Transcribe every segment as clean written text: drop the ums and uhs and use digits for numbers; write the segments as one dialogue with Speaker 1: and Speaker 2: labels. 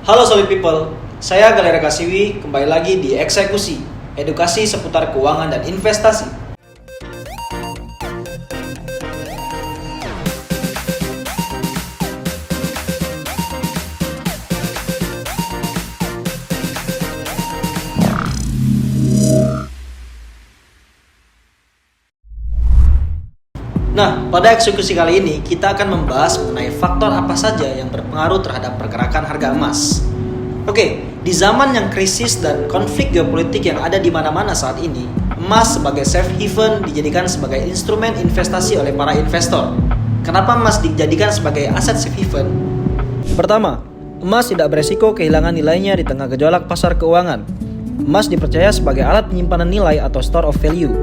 Speaker 1: Halo Solid People, saya Galera Kasiwi kembali lagi di Eksekusi, edukasi seputar keuangan dan investasi. Nah, pada eksekusi kali ini kita akan membahas mengenai faktor apa saja yang berpengaruh terhadap pergerakan harga emas. Oke, di zaman yang krisis dan konflik geopolitik yang ada di mana-mana saat ini, emas sebagai safe haven dijadikan sebagai instrumen investasi oleh para investor. Kenapa emas dijadikan sebagai aset safe haven? Pertama, emas tidak beresiko kehilangan nilainya di tengah gejolak pasar keuangan. Emas dipercaya sebagai alat penyimpanan nilai atau store of value.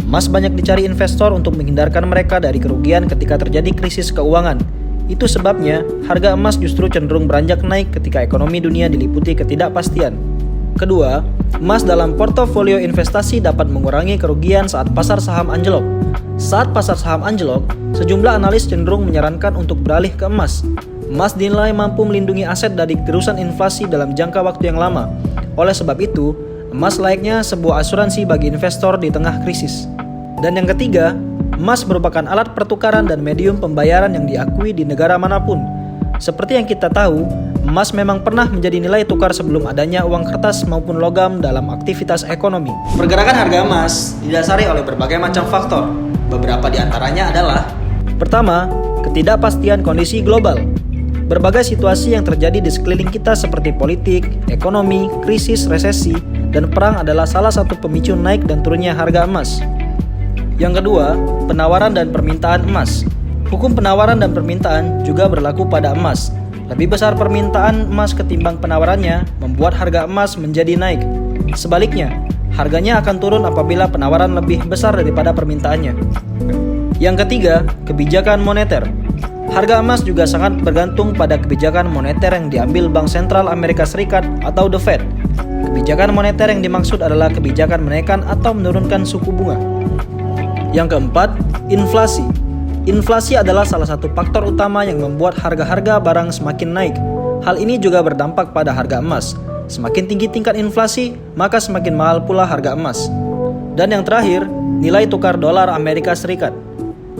Speaker 1: Emas banyak dicari investor untuk menghindarkan mereka dari kerugian ketika terjadi krisis keuangan. Itu sebabnya harga emas justru cenderung beranjak naik ketika ekonomi dunia diliputi ketidakpastian. Kedua, emas dalam portofolio investasi dapat mengurangi kerugian saat pasar saham anjlok. Saat pasar saham anjlok, sejumlah analis cenderung menyarankan untuk beralih ke emas. Emas dinilai mampu melindungi aset dari gerusan inflasi dalam jangka waktu yang lama. Oleh sebab itu, emas layaknya sebuah asuransi bagi investor di tengah krisis. Dan yang ketiga, emas merupakan alat pertukaran dan medium pembayaran yang diakui di negara manapun. Seperti yang kita tahu, emas memang pernah menjadi nilai tukar sebelum adanya uang kertas maupun logam dalam aktivitas ekonomi. Pergerakan harga emas didasari oleh berbagai macam faktor. Beberapa di antaranya adalah: pertama, ketidakpastian kondisi global. Berbagai situasi yang terjadi di sekeliling kita seperti politik, ekonomi, krisis, resesi, dan perang adalah salah satu pemicu naik dan turunnya harga emas. Yang kedua, penawaran dan permintaan emas. Hukum penawaran dan permintaan juga berlaku pada emas. Lebih besar permintaan emas ketimbang penawarannya membuat harga emas menjadi naik. Sebaliknya, harganya akan turun apabila penawaran lebih besar daripada permintaannya. Yang ketiga, kebijakan moneter. Harga emas juga sangat bergantung pada kebijakan moneter yang diambil Bank Sentral Amerika Serikat atau The Fed. Kebijakan moneter yang dimaksud adalah kebijakan menaikkan atau menurunkan suku bunga. Yang keempat, inflasi. Inflasi adalah salah satu faktor utama yang membuat harga-harga barang semakin naik. Hal ini juga berdampak pada harga emas. Semakin tinggi tingkat inflasi, maka semakin mahal pula harga emas. Dan yang terakhir, nilai tukar dolar Amerika Serikat.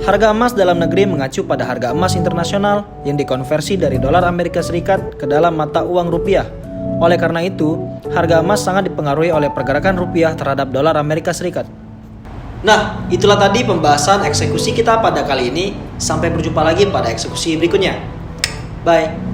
Speaker 1: Harga emas dalam negeri mengacu pada harga emas internasional yang dikonversi dari dolar Amerika Serikat ke dalam mata uang rupiah. Oleh karena itu, harga emas sangat dipengaruhi oleh pergerakan rupiah terhadap dolar Amerika Serikat. Nah, itulah tadi pembahasan eksekusi kita pada kali ini. Sampai berjumpa lagi pada eksekusi berikutnya. Bye.